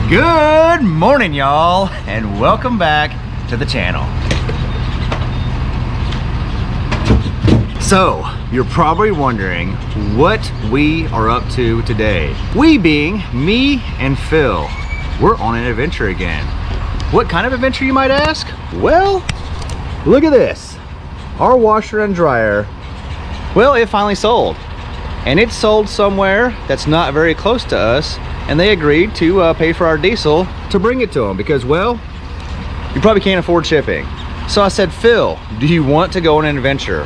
Good morning, y'all, and welcome back to the channel. So, you're probably wondering what we are up to today. We being me and Phil. We're on an adventure again. What kind of adventure, you might ask? Well, look at this. Our washer and dryer, well, it finally sold. And it sold somewhere that's not very close to us, and they agreed to pay for our diesel to bring it to them because, well, you probably can't afford shipping. So I said, Phil, do you want to go on an adventure?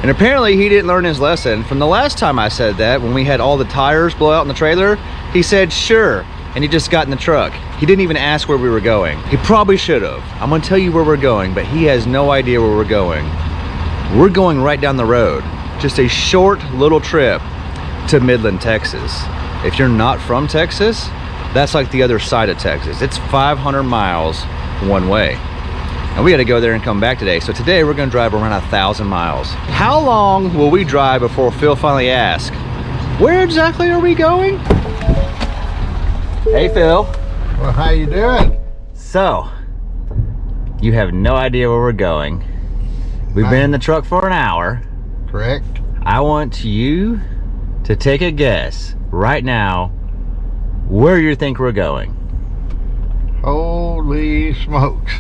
And apparently he didn't learn his lesson from the last time I said that, when we had all the tires blow out in the trailer. He said, sure, and he just got in the truck. He didn't even ask where we were going. He probably should have. I'm gonna tell you where we're going, but he has no idea where we're going. We're going right down the road. Just a short little trip to Midland, Texas. If you're not from Texas, that's like the other side of Texas. It's 500 miles one way. And we got to go there and come back today. So today we're going to drive around 1,000 miles. How long will we drive before Phil finally asks, where exactly are we going? Hey, Phil. Well, how you doing? So, you have no idea where we're going. We've been in the truck for an hour. Correct. I want you to take a guess right now where you think we're going. Holy smokes.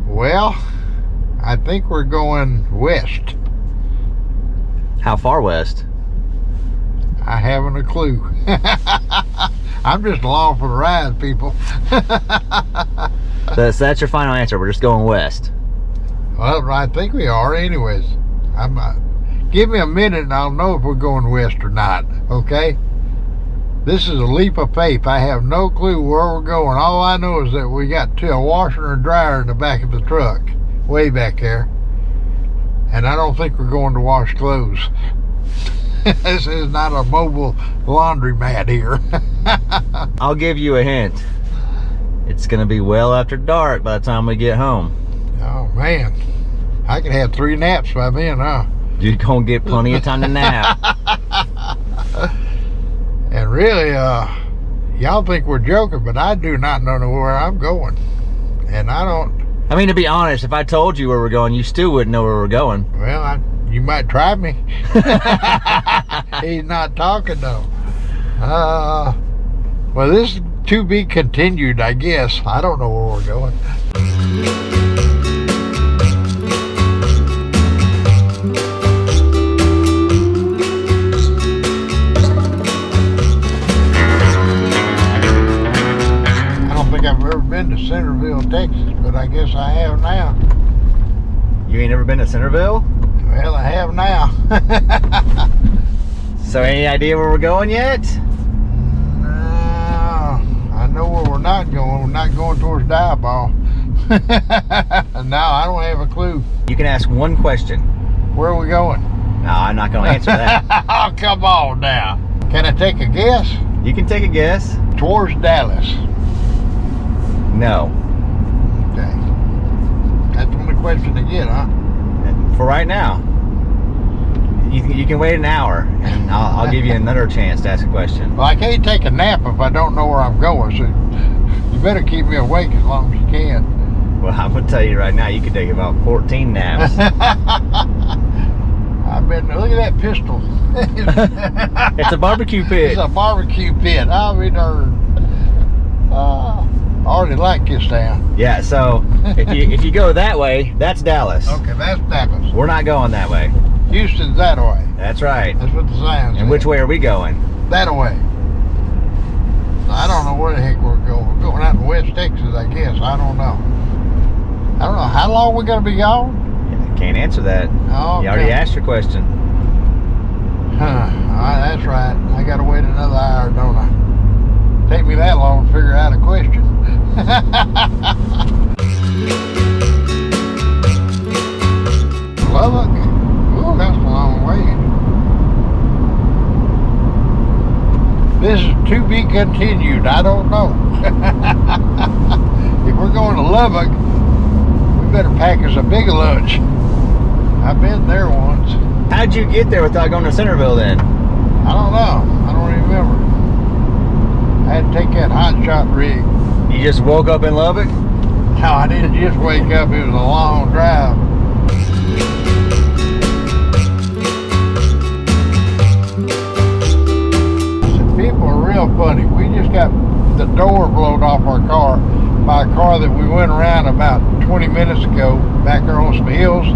Well, I think we're going west. How far west? I haven't a clue. I'm just along for the ride, people. So that's your final answer. We're just going west. Well, I think we are anyways. Give me a minute and I'll know if we're going west or not, okay? This is a leap of faith. I have no clue where we're going. All I know is that we got a washer and a dryer in the back of the truck, way back there. And I don't think we're going to wash clothes. This is not a mobile laundromat here. I'll give you a hint. It's gonna be well after dark by the time we get home. Oh man, I could have 3 naps by then, huh? You're gonna get plenty of time to nap. And really, y'all think we're joking, but I do not know where I'm going. And I don't... I mean, to be honest, if I told you where we're going, you still wouldn't know where we're going. Well, you might try me. He's not talking, though. Well, this is to be continued, I guess. I don't know where we're going. I've ever been to Centerville, Texas, but I guess I have now. You ain't never been to Centerville? Well, I have now. So any idea where we're going yet? No, I know where we're not going. We're not going towards Diaball. No, I don't have a clue. You can ask one question. Where are we going? No, I'm not gonna answer that. Oh, come on now. Can I take a guess? You can take a guess. Towards Dallas. No. Okay. That's the only question to get, huh? For right now. You can wait an hour, and I'll give you another chance to ask a question. Well, I can't take a nap if I don't know where I'm going, so you better keep me awake as long as you can. Well, I'm gonna tell you right now, you could take about 14 naps. I've been, look at that pistol. It's a barbecue pit. It's a barbecue pit. I'll be darned. I already like this town. Yeah, so if you go that way, that's Dallas. Okay, that's Dallas. We're not going that way. Houston's that way. That's right. That's what the sign says. And which way are we going? That way. I don't know where the heck we're going. We're going out in West Texas, I guess. I don't know. I don't know. How long we're going to be gone? Yeah, can't answer that. Oh, okay. You already asked your question. Huh. All right, that's right. I got to wait another hour, don't I? Take me that long to figure out a question. Lubbock. Ooh, that's a long way. This is to be continued. I don't know. If we're going to Lubbock, we better pack us a big lunch. I've been there once. How'd you get there without going to Centerville then? I don't know. I don't even remember. I had to take that hot shot rig just woke up in Lubbock? No, I didn't just wake up. It was a long drive. People are real funny. We just got the door blown off our car by a car that we went around about 20 minutes ago back there on some hills.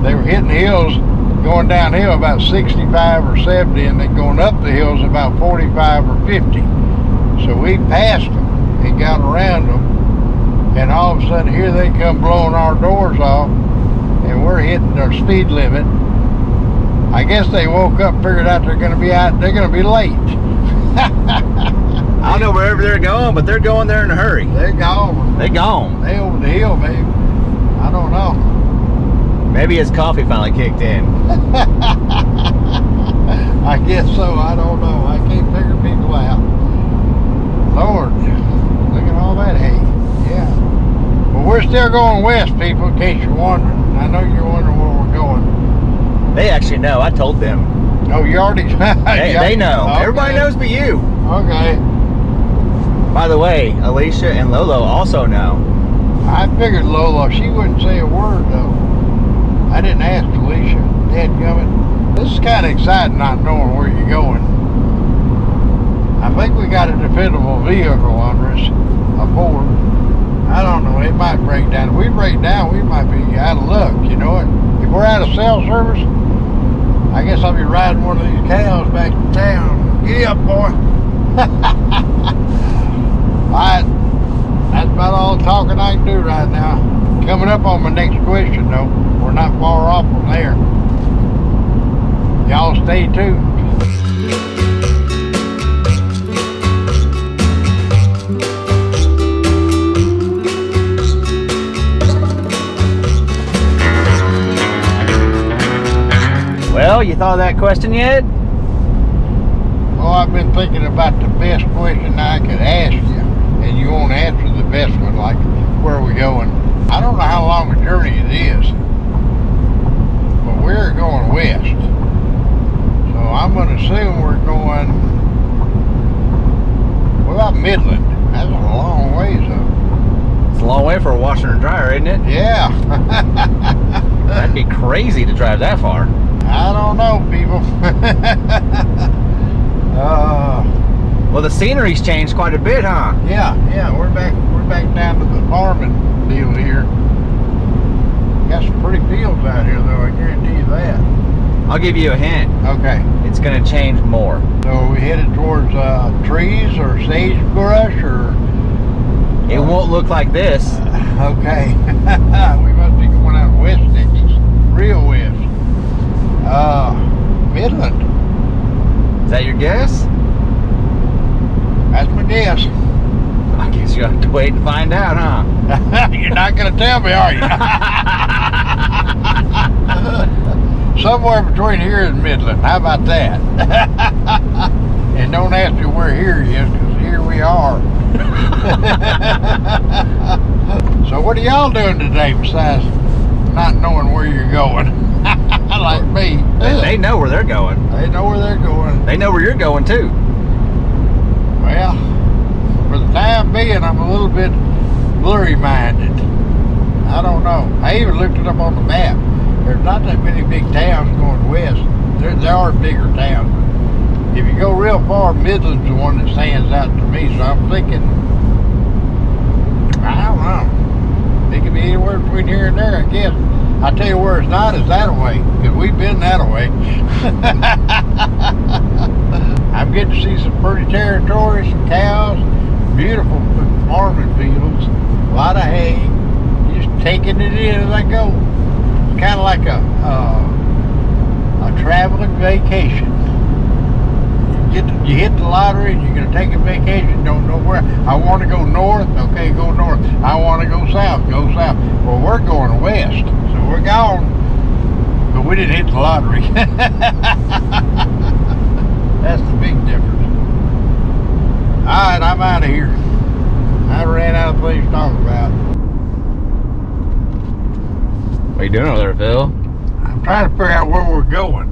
They were hitting the hills going downhill about 65 or 70 and then going up the hills about 45 or 50. So we passed them and got around them, and all of a sudden here they come blowing our doors off, and we're hitting our speed limit. I guess they woke up, figured out they're going to be late. I don't know wherever they're going, but they're going there in a hurry. They're gone. They gone. They over the hill, baby. I don't know. Maybe his coffee finally kicked in. I guess so. I don't know. I can't figure people out. Lord, look at all that hay. Yeah. Well, we're still going west, people, in case you're wondering. I know you're wondering where we're going. They actually know. I told them. Oh, you already... They know. Okay. Everybody knows but you. Okay. By the way, Alicia and Lolo also know. I figured Lola, she wouldn't say a word, though. I didn't ask Alicia. Dadgummit. This is kind of exciting not knowing where you're going. I think we got a dependable vehicle under us, a Ford. I don't know, it might break down. If we break down, we might be out of luck, you know it? If we're out of cell service, I guess I'll be riding one of these cows back to town. Get up, boy. Alright, that's about all the talking I can do right now. Coming up on my next question, though. We're not far off from there. Y'all stay tuned. Well, you thought of that question yet? Well, I've been thinking about the best question I could ask you, and you won't answer the best one, like, where are we going? I don't know how long a journey it is, but we're going west. So I'm going to assume we're going, what about Midland? That's a long ways up. It's a long way for a washer and dryer, isn't it? Yeah. That'd be crazy to drive that far. I don't know, people. Well, the scenery's changed quite a bit, huh? Yeah, we're back down to the farming deal here. Got some pretty fields out here, though, I guarantee you that. I'll give you a hint. Okay. It's going to change more. So are we headed towards trees or sagebrush or? It won't look like this. Okay. We must be going out west, Nickies. Real west. Midland. Is that your guess? That's my guess. I guess you have to wait and find out, huh? You're not going to tell me, are you? Somewhere between here and Midland. How about that? And don't ask me where here is, because here we are. So what are y'all doing today besides not knowing where you're going? Like me. They know where they're going. They know where they're going. They know where you're going, too. Well, for the time being, I'm a little bit blurry-minded. I don't know. I even looked it up on the map. There's not that many big towns going west. There are bigger towns. If you go real far, Midland's the one that stands out to me. So I'm thinking, I don't know. It could be anywhere between here and there, I guess. I'll tell you where it's not is that way, because we've been that way. I'm getting to see some pretty territory, some cows, beautiful farming fields, a lot of hay, just taking it in as I go. It's kind of like a traveling vacation. You hit the lottery and you're going to take a vacation, don't know where. I want to go north, okay, go north. I want to go south, go south. Well, we're going west, so we're gone. But we didn't hit the lottery. That's the big difference. Alright, I'm out of here. I ran out of things to talk about. What are you doing over there, Phil? I'm trying to figure out where we're going.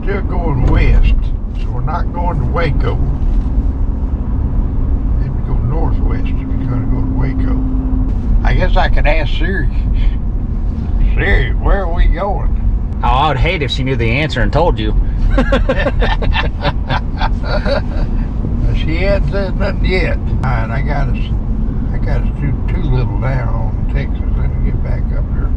Still going west, so we're not going to Waco. northwest if you're going to go to Waco. I guess I could ask Siri. Siri, where are we going? Oh, I would hate if she knew the answer and told you. She hadn't said nothing yet. All right, I got us too little down on Texas. Let me get back up here.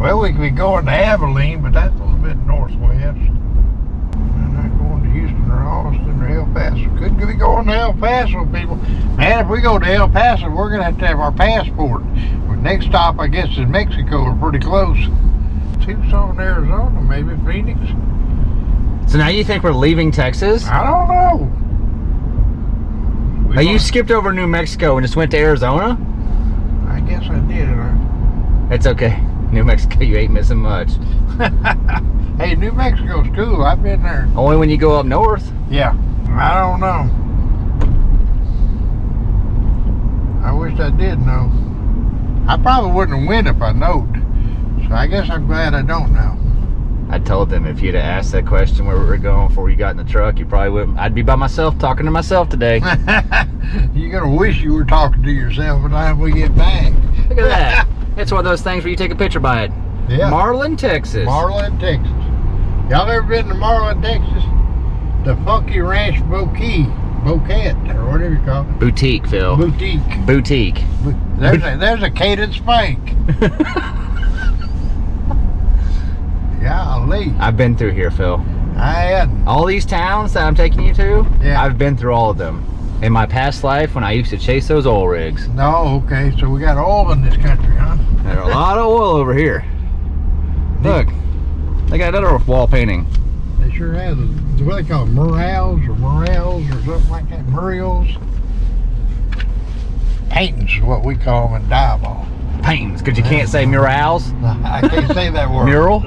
Well, we could be going to Abilene, but that's a little bit northwest. We're not going to Houston or Austin or El Paso. Could be going to El Paso, people. Man, if we go to El Paso, we're going to have our passport. The next stop, I guess, is Mexico. We're pretty close. Tucson, Arizona, maybe Phoenix. So now you think we're leaving Texas? I don't know. Now you skipped over New Mexico and just went to Arizona? I guess I did. It's okay. New Mexico, you ain't missing much. Hey, New Mexico's cool. I've been there. Only when you go up north? Yeah. I don't know. I wish I did know. I probably wouldn't have went if I knowed. So I guess I'm glad I don't know. I told them if you'd have asked that question where we were going before you got in the truck, you probably wouldn't. I'd be by myself talking to myself today. You're going to wish you were talking to yourself by the time we get back. Look at that. It's one of those things where you take a picture by it. Yeah. Marlin, Texas. Marlin, Texas. Y'all ever been to Marlin, Texas? The Funky Ranch Bouquet, or whatever you call it. Boutique, Phil. Boutique. There's a Cadence Spank. Golly. I've been through here, Phil. I hadn't. All these towns that I'm taking you to, yeah. I've been through all of them. In my past life when I used to chase those oil rigs. No, okay, so we got oil in this country, huh? There's a lot of oil over here. Look, they got another wall painting. They sure have. What do they call it? Murals or something like that? Murals? Paintings is what we call them in Diablo. Paintings, because you can't say murals. I can't say that word. Mural?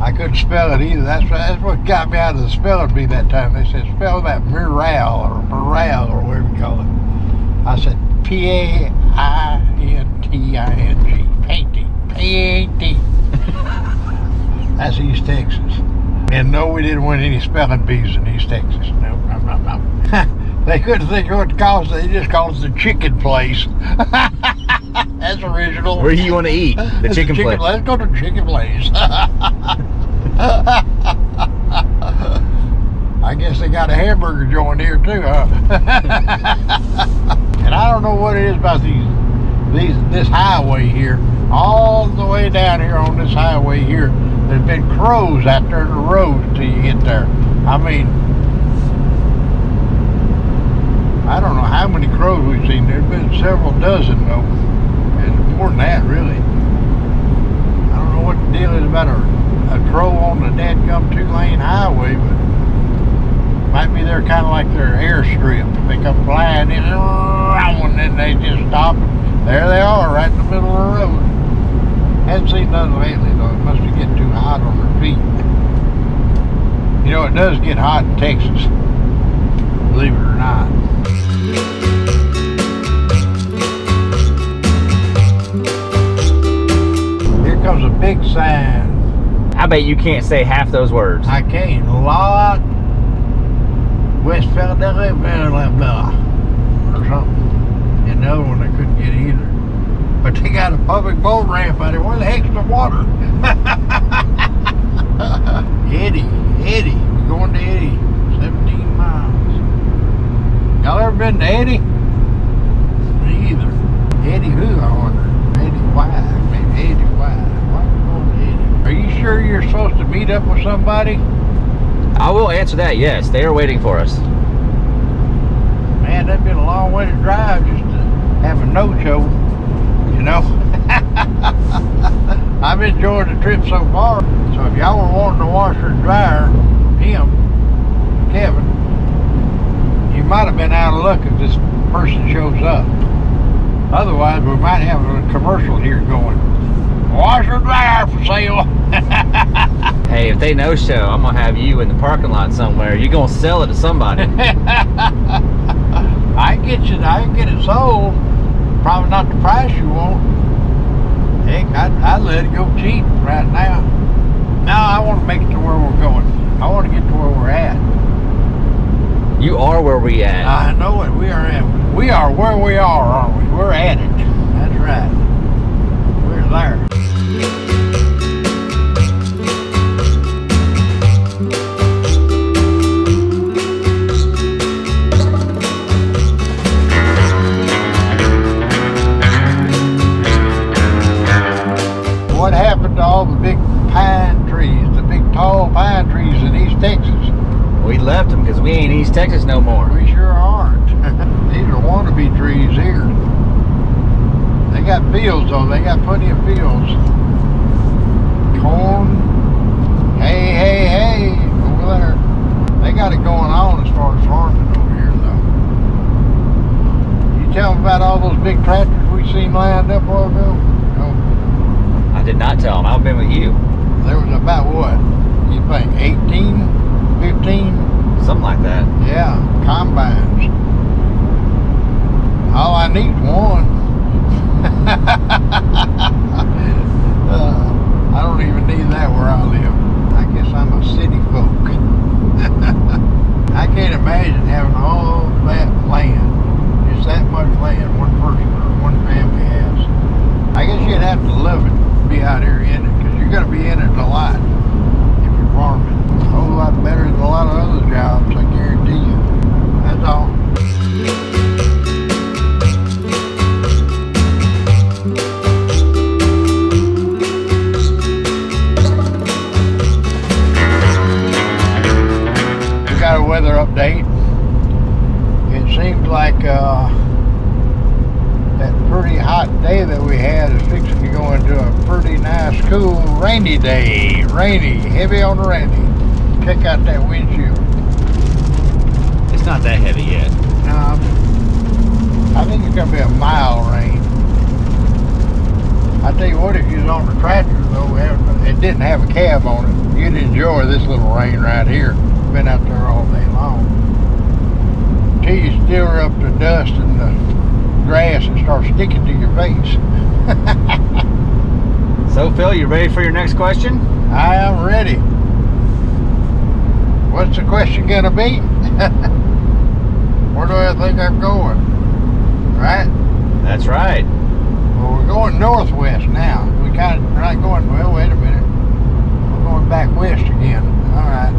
I couldn't spell it either. That's what got me out of the spelling bee that time. They said, spell that mural or whatever you call it. I said, Painting. Painting. Painting. That's East Texas. And no, we didn't win any spelling bees in East Texas. No. They couldn't think of what to call us. They just called us the chicken place. That's original. Where do you want to eat? The chicken place. Let's go to the chicken place. I guess they got a hamburger joint here too, huh? And I don't know what it is about this highway here. All the way down here on this highway here, there's been crows out there in the road until you get there. I mean, I don't know how many crows we've seen. There's been several dozen though. And more than that, really. I don't know what the deal is about a crow on the dadgum 2-lane highway, but might be they're kind of like their airstrip. They come flying in and then they just stop. And there they are, right in the middle of the road. Haven't seen none lately though. It must be getting too hot on their feet. You know, it does get hot in Texas, believe it or not. Here comes a big sign. I bet you can't say half those words. I can't. Lot West Philadelphia, blah, blah, or something. And the other one I couldn't get either. But they got a public boat ramp out there. Where the heck's the water? Eddie. We're going to Eddie. 17 miles. Y'all ever been to Eddie? Me either. Eddie who, I wonder? Eddie why? Maybe Eddie why? Why are we going to Eddie? Are you sure you're supposed to meet up with somebody? I will answer that, yes. They are waiting for us. Man, that'd been a long way to drive just to have a no-show, you know? I've enjoyed the trip so far. So if y'all were wanting to washer and dryer him, Kevin, you might have been out of luck if this person shows up. Otherwise, we might have a commercial here going, washer and dryer for sale. Hey, if they no-show, I'm going to have you in the parking lot somewhere. You're going to sell it to somebody. I can get it sold. Probably not the price you want. Heck, I'd let it go cheap right now. No, I want to make it to where we're going. I want to get to where we're at. You are where we at. I know it. We are where we are, aren't we? We're at it. That's right. We're there. What happened to all the big pine trees, the big tall pine trees in East Texas? We left them because we ain't East Texas no more. We sure aren't. These are wannabe trees here. They got fields though. They got plenty of fields. Corn. Hey, over there. They got it going on as far as farming over here though. You tell them about all those big tractors we seen lined up a while ago? No. I did not tell them. I've been with you. There was about what? You think 18? 15? Something like that. Yeah, combines. All I need is one. I don't even need that where I live. I guess I'm a city folk. I can't imagine having all that land, just that much land one person or one family has. I guess you'd have to love it, be out here in it, because you're going to be in it a lot if you're farming. A whole lot better than a lot of other jobs, I guarantee you. That's all. We got a weather update. It seems like that pretty hot day that we had is fixing to go into a pretty nice, cool, rainy day. Rainy, heavy on the rainy. Check out that windshield. It's not that heavy yet. I think it's gonna be a mild rain. I tell you what, if you was on the tractor though, it didn't have a cab on it, you'd enjoy this little rain right here. Been out there all day long. Till you stir up the dust and the grass and start sticking to your face. So Phil, you ready for your next question? I am ready. What's the question gonna be? Where do I think I'm going? Right? That's right. Well, we're going northwest now. We kind of not going, well, wait a minute. We're going back west again. All right.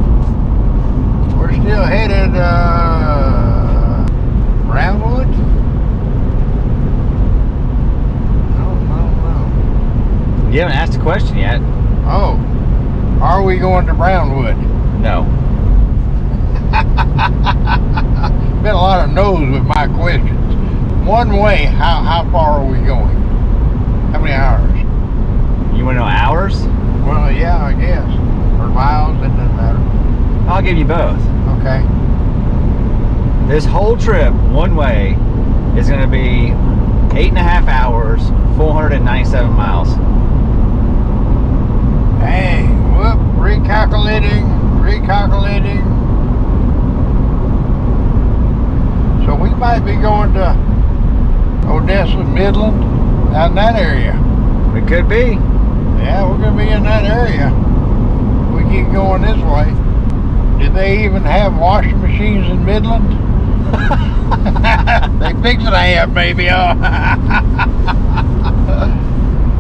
We're still headed, Brownwood? No. You haven't asked a question yet. Oh, are we going to Brownwood? No. Been a lot of no's with my questions. One way, how far are we going? How many hours? You want to know hours? Well, yeah, I guess. Or miles, it doesn't matter. I'll give you both. Okay. This whole trip, one way, is going to be 8.5 hours, 497 miles. Dang, whoop, recalculating. So we might be going to Odessa, Midland, out in that area. It could be. Yeah, we're going to be in that area. We keep going this way. Did they even have washing machines in Midland? They fix it, I have, maybe. Oh.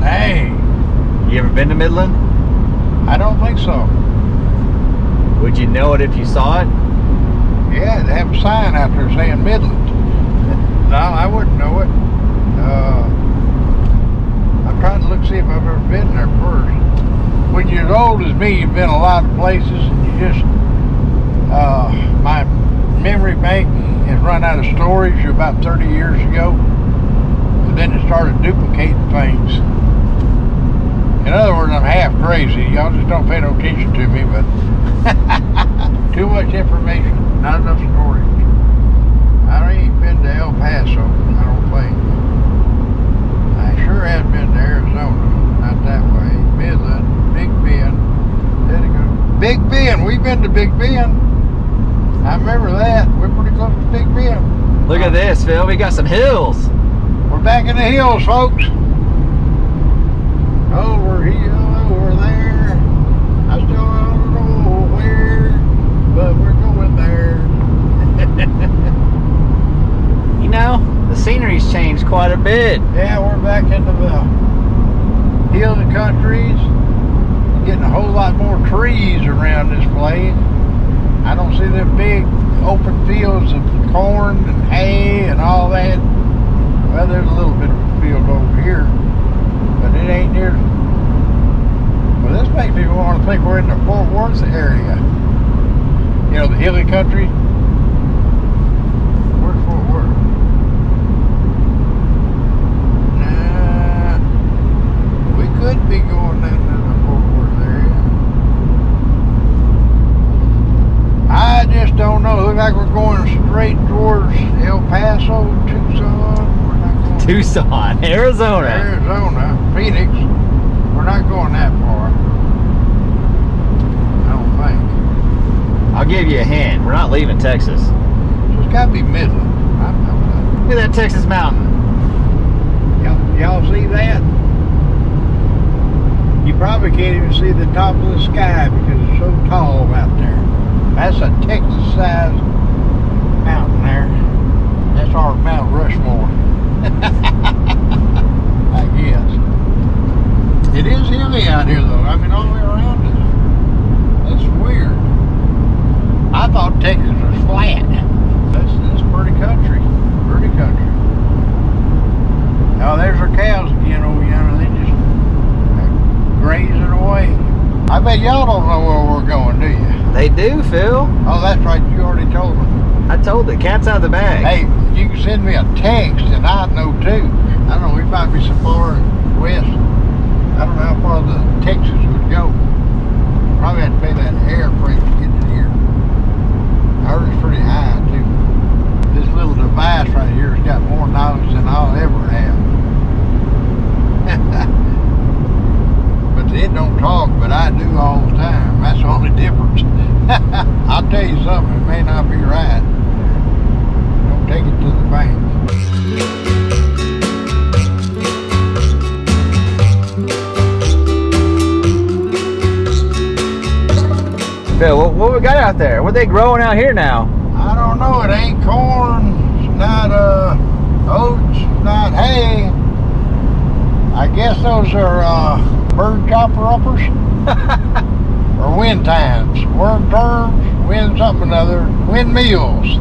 Dang. You ever been to Midland? I don't think so. Would you know it if you saw it? Yeah, they have a sign out there saying Midland. No, I wouldn't know it. I'm trying to look see if I've ever been there first. When you're as old as me, you've been a lot of places, and you just, my memory bank has run out of storage about 30 years ago, and then it started duplicating things. In other words, I'm half crazy. Y'all just don't pay no attention to me, but too much information, not enough storage. I ain't been to El Paso, I don't think. I sure have been to Arizona, not that way. Midland, Big Bend. There you go. Big Bend, we've been to Big Bend. I remember that. We're pretty close to Big Bend. Look at this, Phil. We got some hills. We're back in the hills, folks. Over here, over there. I still don't know where, but we're going there. quite a bit. Yeah, we're back into the hills and countries. Getting a whole lot more trees around this place. I don't see them big open fields of corn and hay and all that. Well, there's a little bit of a field over here, but it ain't near. Well, this makes me want to think we're in the Fort Worth area. You know, the hilly country. Where's Fort Worth? Nah, we could be going down to the Fort Worth area. I just don't know. Look like we're going straight towards El Paso, Tucson. We're not going Tucson, Arizona. Arizona, Phoenix. We're not going that far. I don't think. I'll give you a hint. We're not leaving Texas. So it's got to be Midland. Look at that Texas mountain. Y'all see that? You probably can't even see the top of the sky because it's so tall out there. That's a Texas-sized mountain there. That's our Mount Rushmore. I guess. It is hilly out here, though. I mean, all the way around it. That's weird. I thought Texas was flat. That's pretty country. Pretty country. Now, there's our cows again over yonder. They just grazing away. I bet y'all don't know where we're going, do you? They do, Phil. Oh, that's right. You already told them. I told the cat's out of the bag. Hey, you can send me a text and I'd know too. I don't know, we might be so far west. I don't know how far the Texas would go. Probably have to pay that air freight to get it here. I heard it's pretty high too. This little device right here has got more knowledge than I'll ever have. But it don't talk, but I do all the time. That's the only difference. I'll tell you something, it may not be right. Don't take it to the bank. Phil, what we got out there? What are they growing out here now? I don't know, it ain't corn, it's not oats, it's not hay. I guess those are bird chopper-uppers or wind times, worm terms, wind something or other, windmills.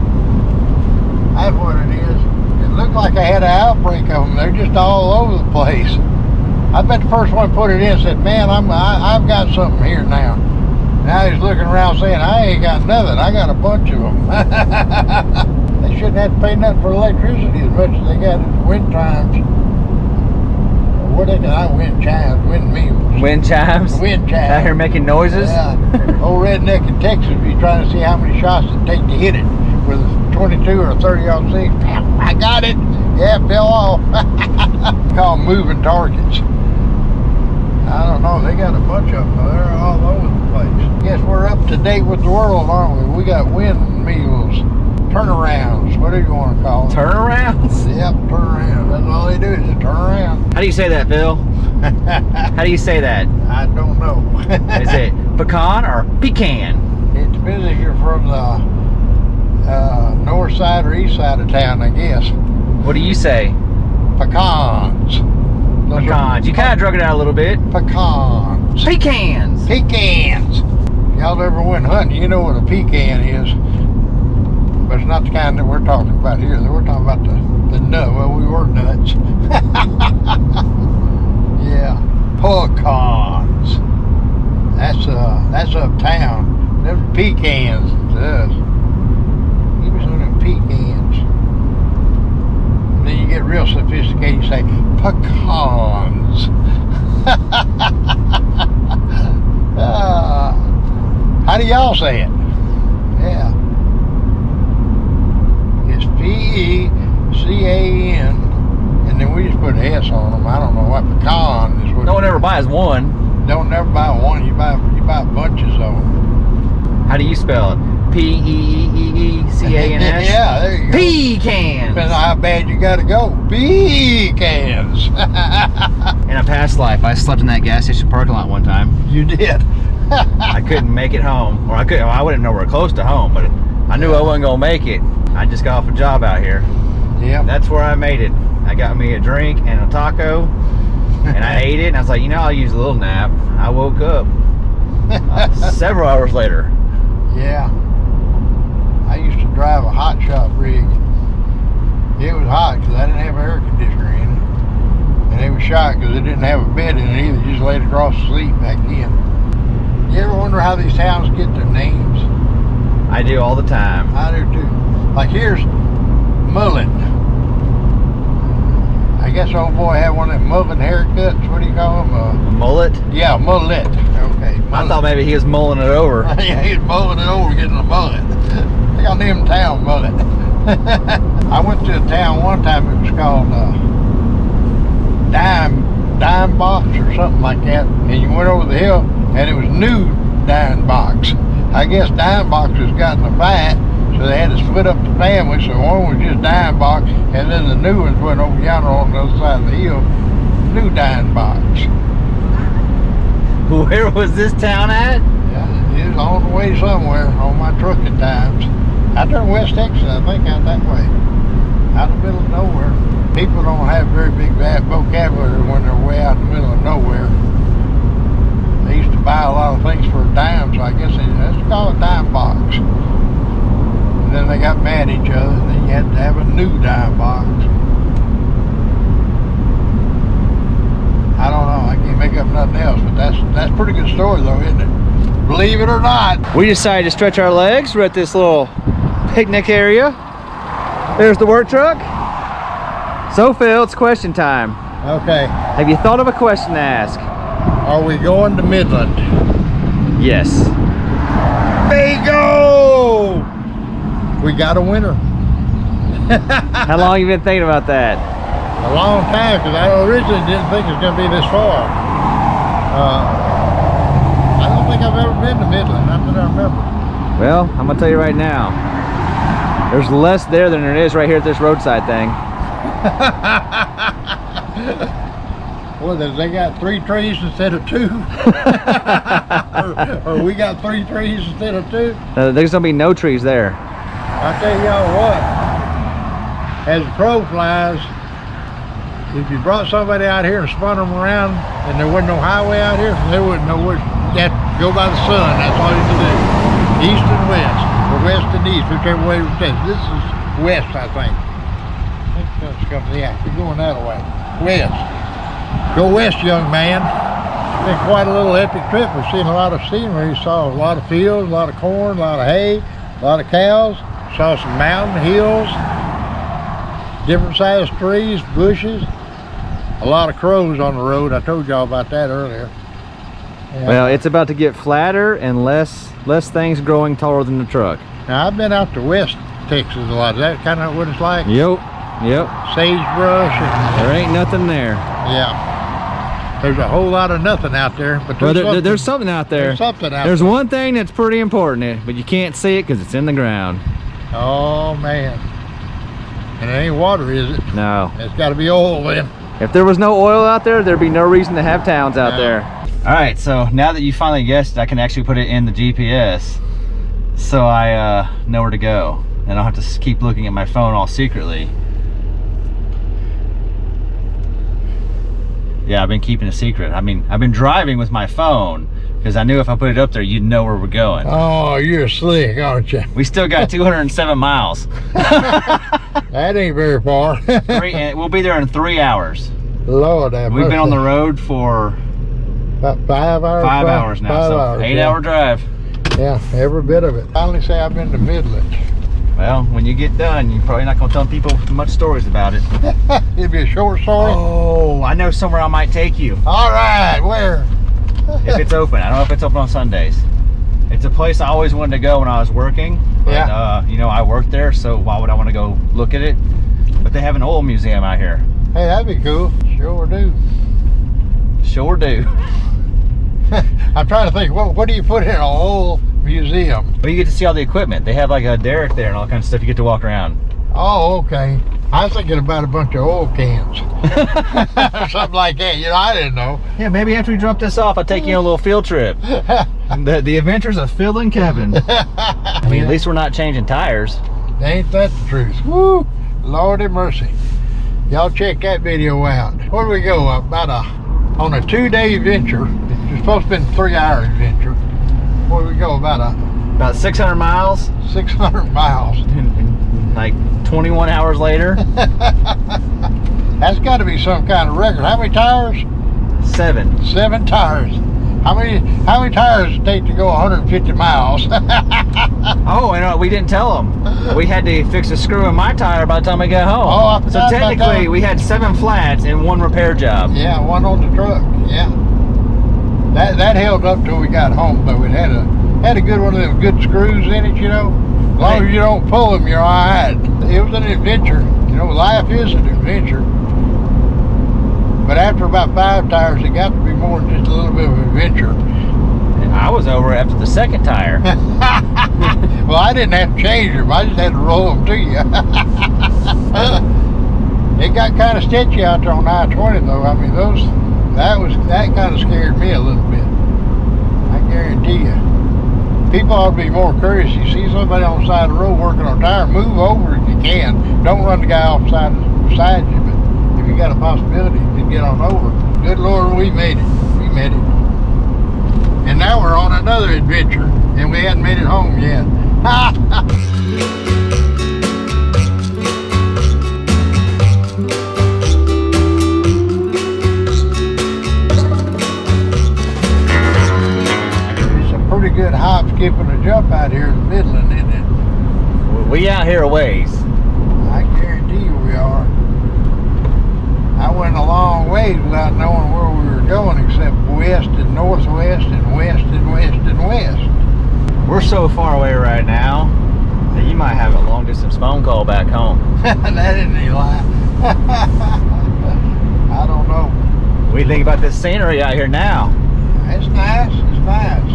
That's what it is. It looked like I had an outbreak of them. They're just all over the place. I bet the first one put it in said, man, I've got something here now. Now he's looking around saying, I ain't got nothing. I got a bunch of them. They shouldn't have to pay nothing for electricity as much as they got in wind times. What they call wind chimes, windmills. Wind chimes? Wind chimes. Out here making noises? Yeah. Old redneck in Texas, he's trying to see how many shots it take to hit it with a 22 or a 30-06. I got it. Yeah, it fell off. Call them moving targets. I don't know. They got a bunch of them. They're all over the place. Guess we're up to date with the world, aren't we? We got windmills, turnarounds. What do you want to call them? Turnarounds? Yep, turnarounds. That's all they do is just turn around. How do you say that, Phil? How do you say that? I don't know. Is it pecan or pecan? It depends if you're from the north side or east side of town, I guess. What do you say? Pecans. Those Pecans. You kind of drug it out a little bit. Pecans. Pecans. Pecans. Y'all ever went hunting, you know what a pecan is. But it's not the kind that we're talking about here. We're talking about the nut. Well, we were nuts. Yeah. Pecans. That's uptown. They're pecans to us. Give me some of them pecans. And then you get real sophisticated, you say pecans. How do y'all say it? Yeah. It's P-E-C-A-N, and then we just put an S on them. I don't know what pecan is. What No one ever buys one. Don't never buy one. You buy bunches of them. How do you spell it? P-E-E-E-C-A-N-S? Yeah, there you go. Pecans. Depends on how bad you gotta go. Pecans. In a past life, I slept in that gas station parking lot one time. You did. I couldn't make it home, or I wouldn't know we're close to home, but I knew I wasn't gonna make it. I just got off a job out here. Yeah. That's where I made it. I got me a drink and a taco, and I ate it, and I was like, you know, I'll use a little nap. I woke up several hours later. Yeah. I used to drive a hot shop rig. It was hot because I didn't have air conditioner in it. And it was shot because it didn't have a bed in it either. You just laid across to sleep back then. You ever wonder how these towns get their names? I do all the time. I do too. Like here's Mullet. I guess old boy had one of them mullet haircuts. What do you call them? A mullet? Yeah, mullet. Okay. Mullet. I thought maybe he was mulling it over. Yeah, he was mulling it over getting a mullet. They got named town mullet. I went to a town one time. It was called Dime Box or something like that. And you went over the hill, and it was new Dime Box. I guess Dime Box has gotten a fight, so they had to split up the family. So one was just Dime Box, and then the new ones went over yonder on the other side of the hill. New Dime Box. Where was this town at? Yeah, it was on the way somewhere on my trucking times. Out there in West Texas, I think, out that way. Out in the middle of nowhere. People don't have very big vocabulary when they're way out in the middle of nowhere. They used to buy a lot of things for a dime, so I guess that's called a dime box. And then they got mad at each other, and then you had to have a new dime box. I don't know, I can't make up nothing else, but that's a pretty good story though, isn't it? Believe it or not. We decided to stretch our legs. We're at this little picnic area. There's the work truck. So Phil, it's question time. Okay. Have you thought of a question to ask? Are we going to Midland? Yes. Bingo! We got a winner. How long have you been thinking about that? A long time, because I originally didn't think it was going to be this far. I don't think I've ever been to Midland, not that I remember. Well, I'm gonna tell you right now, there's less there than there is right here at this roadside thing. Well, they got 3 trees instead of 2. or we got 3 trees instead of 2. There's gonna be no trees there. I tell y'all what, as the crow flies, if you brought somebody out here and spun them around and there wasn't no highway out here, they wouldn't know where. You have to go by the sun, that's all you can do. East and west, or west and east, whichever way we take. This is west, I think. I think that's coming, yeah, we're going that way. West. Go west, young man. It's been quite a little epic trip. We've seen a lot of scenery. Saw a lot of fields, a lot of corn, a lot of hay, a lot of cows. Saw some mountain hills, different sized trees, bushes. A lot of crows on the road. I told y'all about that earlier. And well, it's about to get flatter and less things growing taller than the truck. now I've been out to West Texas a lot. Is that kind of what it's like? Yep. Sagebrush and There ain't nothing there. yeah. There's a whole lot of nothing out there, but There's something out there. There's something out There's there. one thing that's pretty important, but you can't see it because it's in the ground. Oh man. And it ain't water, is it? No. It's got to be oil then. If there was no oil out there, there'd be no reason to have towns out No. there. All right, so now that you finally guessed, I can actually put it in the GPS, so I know where to go, and I don't have to keep looking at my phone all secretly. Yeah, I've been keeping a secret. I mean, I've been driving with my phone because I knew if I put it up there, you'd know where we're going. Oh, you're slick, aren't you? We still got 207 miles. That ain't very far. And we'll be there in 3 hours. Lord, We've been on the road for about 5 hours. 5 hours now, 5 so hours, 8-hour drive. Yeah, every bit of it. Finally say I've been to Midland. Well, when you get done, you're probably not going to tell people much stories about it. It'd be a short story. Oh, I know somewhere I might take you. All right, where? If it's open. I don't know if it's open on Sundays. It's a place I always wanted to go when I was working. But, Yeah. you know, I worked there, so why would I want to go look at it? But they have an oil museum out here. Hey, that'd be cool. Sure do. Sure do. I'm trying to think, what do you put in an oil museum? But you get to see all the equipment. They have like a derrick there and all kinds of stuff you get to walk around. Oh, okay. I was thinking about a bunch of oil cans. Something like that. You know, I didn't know. Yeah, maybe after we drop this off, I'll take you on a little field trip. The adventures of Phil and Kevin. I mean, at least we're not changing tires. Ain't that the truth? Woo! Lordy mercy. Y'all check that video out. Where do we go? On a 2-day adventure. It's supposed to be a 3-hour adventure. Where do we go? About 600 miles. 600 miles. Like 21 hours later. That's got to be some kind of record. How many tires? 7. 7 tires. How many tires does it take to go 150 miles? Oh, and we didn't tell them. We had to fix a screw in my tire by the time we got home. Oh, I so forgot about technically, that. we had 7 flats and 1 repair job. Yeah, 1 on the truck. Yeah. That held up till we got home, though. It had a good one of them good screws in it, you know. As long as you don't pull them, you're all right. It was an adventure. You know, life is an adventure. But after about 5 tires, it got to be more than just a little bit of an adventure. I was over after the 2nd tire. Well, I didn't have to change them. I just had to roll them to you. It got kind of sketchy out there on I-20, though. I mean, that kind of scared me a little bit. I guarantee you. People ought to be more curious. You see somebody on the side of the road working on a tire, move over if you can. Don't run the guy off beside you. But if you got a possibility, to get on over. Good Lord, we made it. We made it. And now we're on another adventure, and we hadn't made it home yet. It's a pretty good hop, skip, and a jump out here in Midland, isn't it? We out here a ways. I guarantee you we are. I went a long ways without knowing where we were going, except west and northwest and west and west and west. We're so far away right now that you might have a long distance phone call back home. That isn't any lie. I don't know. What do you think about this scenery out here now? It's nice. It's nice.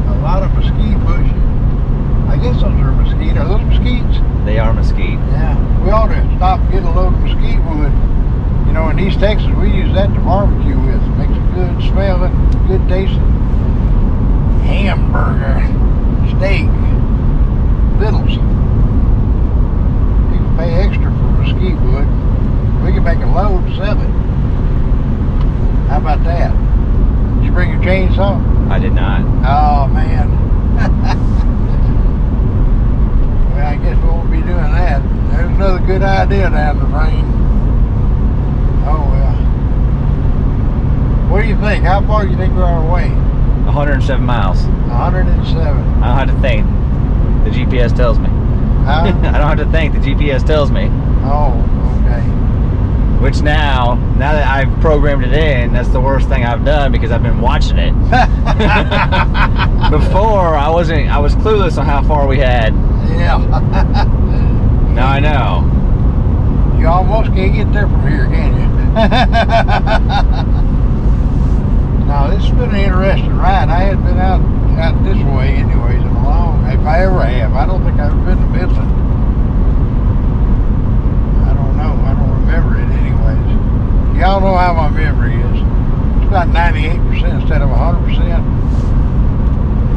A lot of mesquite bushes. I guess those are mesquite. Are those mesquites? They are mesquite. Yeah. We ought to stop and get a load of mesquite wood. You know, in East Texas, we use that to barbecue with. It makes a good smelling, good tasting hamburger, steak, vittles. You can pay extra for mesquite wood. We can make a load and sell it. How about that? Did you bring your chainsaw? I did not. Oh, man. Well, I guess we won't be doing that. There's another good idea down the drain. Oh, well. What do you think? How far do you think we are away? 107 miles. 107. I don't have to think. The GPS tells me. Huh? I don't have to think. The GPS tells me. Oh, okay. Which now that I've programmed it in, that's the worst thing I've done because I've been watching it. Before, I was clueless on how far we had. Yeah. Now I know. You almost can't get there from here, can you? No, this has been an interesting ride. I hadn't been out this way anyways in a long, if I ever have. I don't think I've ever been to Midland. I don't know. I don't remember it anyways. Y'all know how my memory is. It's about 98% instead of 100%.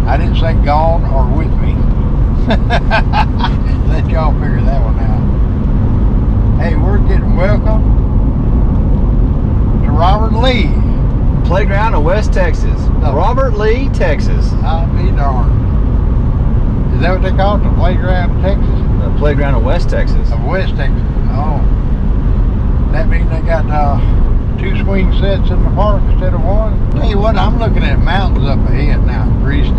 I didn't say gone or with me. Let y'all figure that one out. Hey, we're getting welcome to Robert Lee. Playground of West Texas. No. Robert Lee, Texas. I'll be darned. Is that what they call it? The playground of Texas? The Playground of West Texas. Of West Texas. Oh. That means they got 2 swing sets in the park instead of 1. Tell you what, I'm looking at mountains up ahead now. For East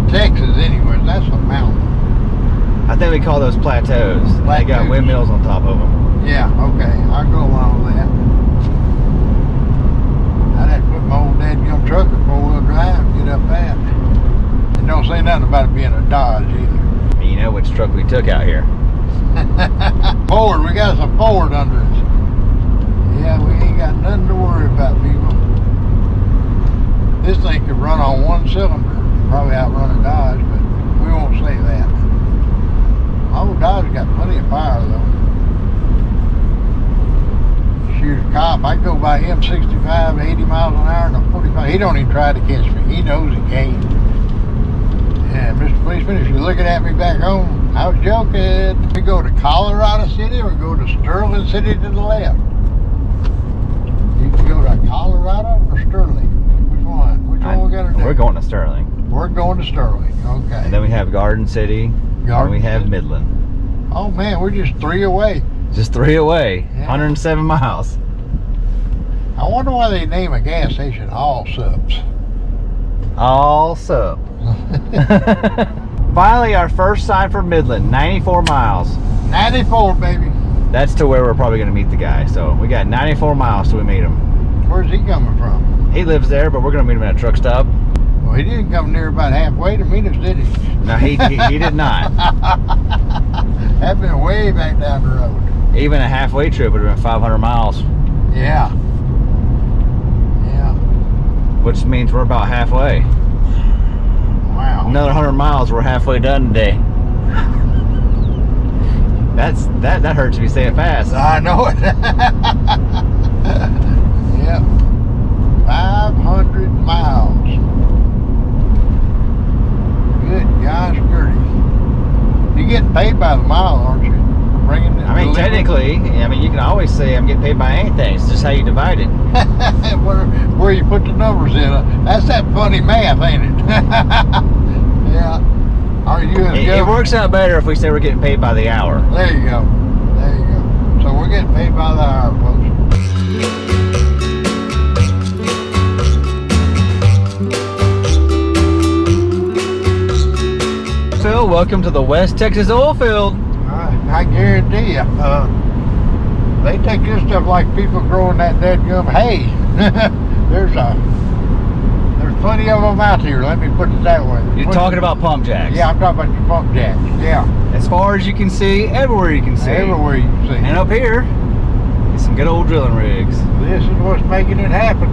Texas anyways. That's a mountain. I think we call those plateaus. They got Plateaus. windmills on top of them. Yeah, okay. I'll go along with that. I'd have to put my old dadgum truck in 4-wheel drive and get up that. And don't say nothing about it being a Dodge either. You know which truck we took out here. Ford, we got some Ford under us. Yeah, we ain't got nothing to worry about, people. This thing could run on 1 cylinder. Probably outrun a Dodge, but we won't say that. My old Dodge got plenty of power, though. Shoot a cop, I go by him 65, 80 miles an hour and a 45. He don't even try to catch me. He knows he can't. Yeah, Mr. Policeman, if you You're looking at me back home. I was joking. We go to Colorado City or go to Sterling City to the left? You can go to Colorado or Sterling. Which one? Which one we gotta do? We're going to Sterling. We're going to Sterling. Okay. And then we have Garden City. And we have Midland. Oh man, we're just 3 away. Just 3 away. Yeah. 107 miles. I wonder why they name a gas station All Subs. All sub. Finally, our first sign for Midland, 94 miles. 94, baby. That's to where we're probably going to meet the guy. So we got 94 miles till we meet him. Where's he coming from? He lives there, but we're going to meet him at a truck stop. Well, he didn't come near about halfway to meet us, did he? No, he did not. That'd been way back down the road. Even a halfway trip would have been 500 miles. Yeah. Yeah. Which means we're about halfway. Wow. Another 100 miles, we're halfway done today. That hurts if you say it fast. I know it. Yep. 500 miles. Good gosh, Gertie. You're getting paid by the mile, aren't you? Bringing it. I mean, technically, you can always say I'm getting paid by anything. It's just how you divide it. where you put the numbers in. That's that funny math, ain't it? Yeah. Are you It works out better if we say we're getting paid by the hour. There you go. There you go. So we're getting paid by the hour, folks. Phil, welcome to the West Texas oil field. I guarantee you, they take this stuff like people growing that dead-gum hay. There's plenty of them out here, let me put it that way. You're talking about pump jacks. Yeah, I'm talking about your pump jacks, yeah. As far as you can see, everywhere you can see. Everywhere you can see. And up here, is some good old drilling rigs. This is what's making it happen.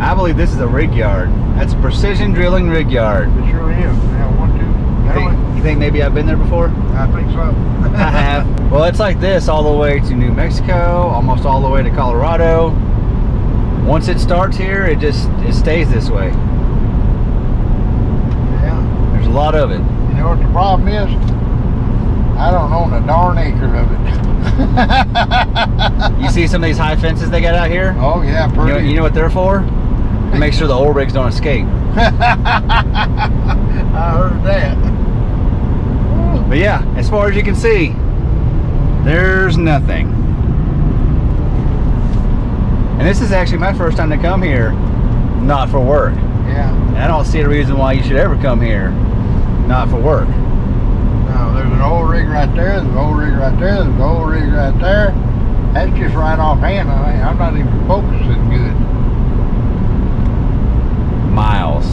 I believe this is a rig yard. That's a precision drilling rig yard. It sure is. Yeah, 1, 2. You think maybe I've been there before? I think so. I have. Well, it's like this all the way to New Mexico, almost all the way to Colorado. Once it starts here, it stays this way. Yeah. There's a lot of it. You know what the problem is? I don't own a darn acre of it. You see some of these high fences they got out here? Oh yeah, pretty. You know what they're for? To make sure the oil rigs don't escape. I heard that. But yeah, as far as you can see, there's nothing. And this is actually my first time to come here, not for work. Yeah. And I don't see a reason why you should ever come here, not for work. No, there's an oil rig right there, there's an oil rig right there, there's an oil rig right there. That's just right offhand. I'm not even focusing good. Miles.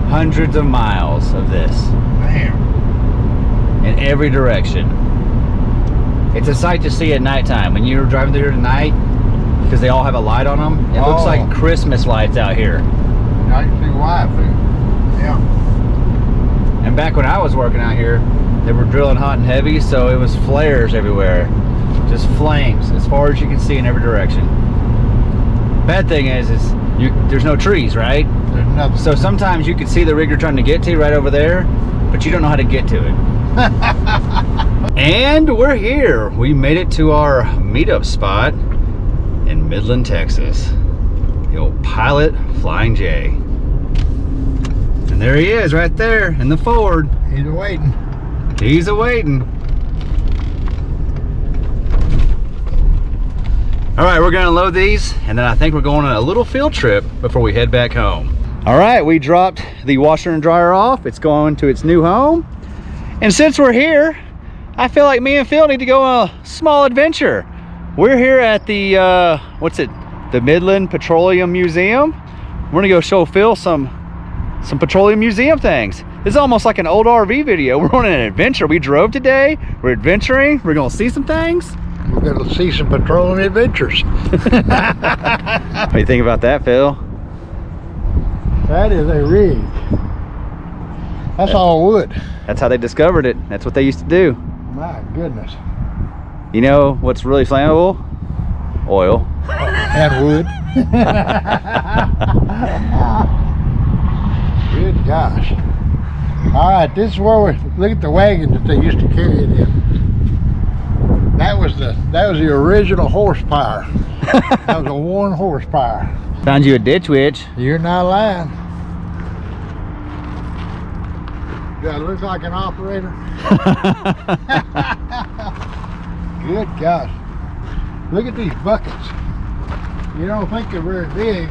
Hundreds of miles of this. Damn. In every direction. It's a sight to see at nighttime. When you're driving through here tonight, because they all have a light on them, it looks like Christmas lights out here. I can see why, too. Yeah. And back when I was working out here, they were drilling hot and heavy, so it was flares everywhere. Just flames as far as you can see in every direction. Bad thing is there's no trees, right? There's nothing. So sometimes you can see the rig you're trying to get to right over there, but you don't know how to get to it. And we're here. We made it to our meetup spot in Midland, Texas. The old Pilot Flying J. And there he is right there in the Ford. He's waiting. He's a-waiting. All right, we're gonna load these, and then I think we're going on a little field trip before we head back home. All right, we dropped the washer and dryer off. It's going to its new home. And since we're here, I feel like me and Phil need to go on a small adventure. We're here at the, the Midland Petroleum Museum. We're gonna go show Phil some petroleum museum things. This is almost like an old RV video. We're on an adventure. We drove today, we're adventuring, we're gonna see some things. We're gonna see some petroleum adventures. What do you think about that, Phil? That is a rig. That's all wood. That's how they discovered it. That's what they used to do. My goodness. You know what's really flammable? Oil. And wood. Good gosh. All right, this is where we look at the wagon that they used to carry it in. That was the original horsepower. That was a 1 horsepower. Found you a ditch witch. You're not lying. Do I look like an operator? Good gosh. Look at these buckets. You don't think they're very big.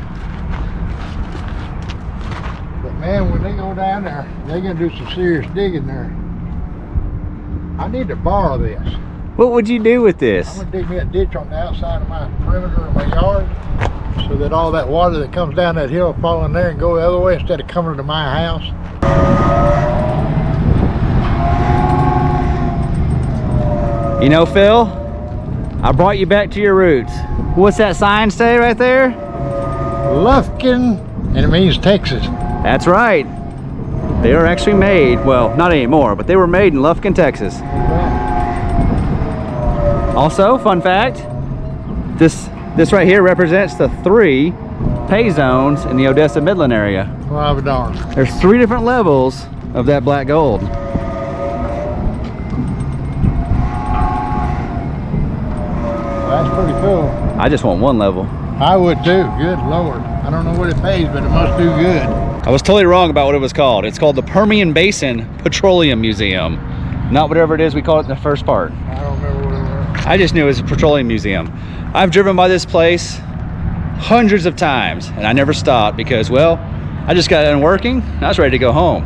But man, when they go down there, they're going to do some serious digging there. I need to borrow this. What would you do with this? I'm going to dig me a ditch on the outside of my perimeter of my yard so that all that water that comes down that hill will fall in there and go the other way instead of coming to my house. You know, Phil, I brought you back to your roots. What's that sign say right there? Lufkin, and it means Texas. That's right. They are actually made, well, not anymore, but they were made in Lufkin, Texas. Also, fun fact, this right here represents the 3 pay zones in the Odessa Midland area. Well, I'll be darned. There's 3 different levels of that black gold. That's pretty cool. I just want 1 level. I would too. Good Lord. I don't know what it pays, but it must do good. I was totally wrong about what it was called. It's called the Permian Basin Petroleum Museum. Not whatever it is we called it in the first part. I don't remember what it was. I just knew it was a petroleum museum. I've driven by this place hundreds of times and I never stopped because, well, I just got done working and I was ready to go home.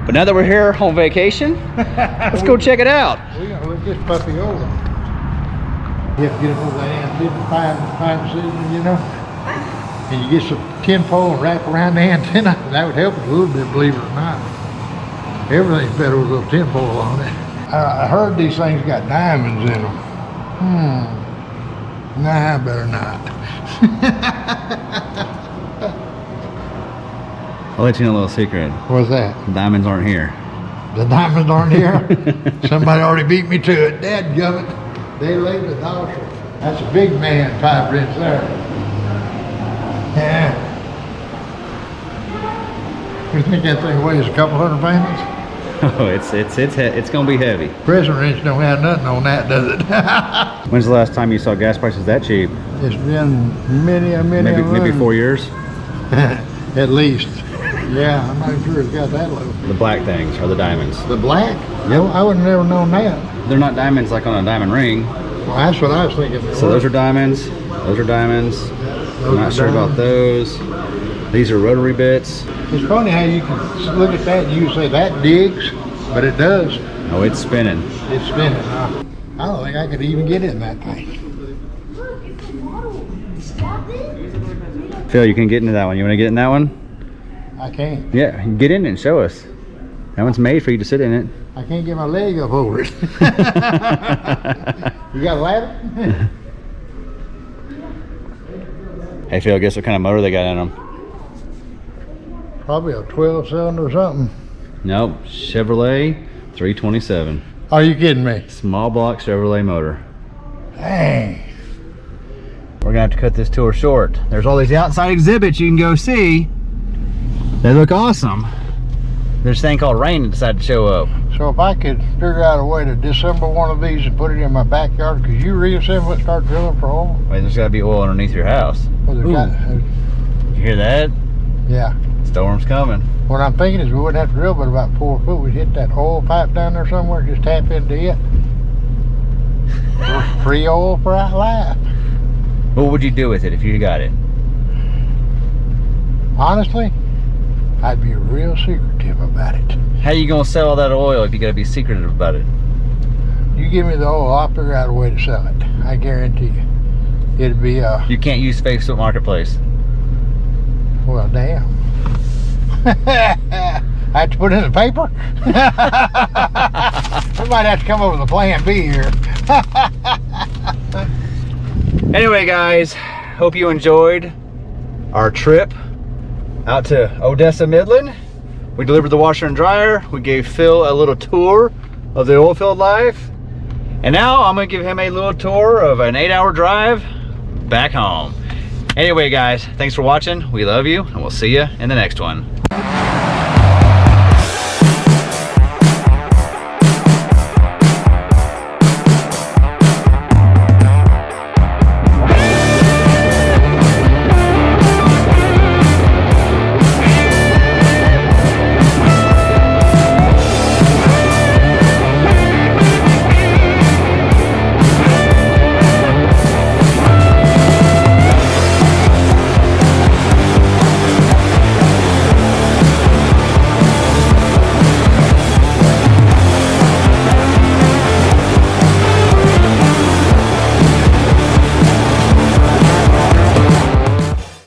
But now that we're here on vacation, let's go check it out. We're going to look this puppy over. You have to get up over that antenna, fine decision, you know. And you get some tin foil and wrap around the antenna. That would help it a little bit, believe it or not. Everything's better with a little tin foil on it. I heard these things got diamonds in them. Nah, I better not. I'll let you know a little secret. What's that? Diamonds aren't here. The diamonds aren't here? Somebody already beat me to it. Dadgummit. They laid the dollar. That's a big man type right there. Yeah. You think that thing weighs a couple 100 pounds? Oh, it's gonna be heavy. Prison wrench don't have nothing on that, does it? When's the last time you saw gas prices that cheap? It's been Maybe 4 years? At least. Yeah, I'm not sure it's got that low. The black things are the diamonds. The black? No, I would have never known that. They're not diamonds like on a diamond ring. Well, that's what I was thinking. So those are diamonds. Those are diamonds. I'm not sure about those. These are rotary bits. It's funny how you can look at that and you say that digs, but it does. Oh, it's spinning. It's spinning. I don't think I could even get in that thing. Phil, you can get into that one. You want to get in that one? I can't. Yeah, get in it and show us. That one's made for you to sit in it. I can't get my leg up over it. You got a ladder? Hey Phil, guess what kind of motor they got in them? Probably a 12-cylinder or something. Nope, Chevrolet 327. Are you kidding me? Small block Chevrolet motor. Dang. We're gonna have to cut this tour short. There's all these outside exhibits you can go see. They look awesome. There's a thing called rain that decided to show up. So if I could figure out a way to disassemble one of these and put it in my backyard, could you reassemble it and start drilling for oil? Wait, there's gotta be oil underneath your house. Well, You hear that? Yeah. Storm's coming. What I'm thinking is we wouldn't have to drill but about 4 foot. We'd hit that oil pipe down there somewhere, just tap into it. Free oil for our life. What would you do with it if you got it? Honestly, I'd be real secretive about it. How you gonna sell all that oil if you gotta be secretive about it? You give me the oil, I'll figure out a way to sell it. I guarantee you. It'd be You can't use Facebook Marketplace. well, damn. I have to put it in the paper? We might have to come up with a plan B here. Anyway guys, hope you enjoyed our trip out to Odessa Midland. We delivered the washer and dryer. We gave Phil a little tour of the oil field life. And now I'm gonna give him a little tour of an 8-hour drive back home. Anyway guys, thanks for watching. We love you and we'll see you in the next one.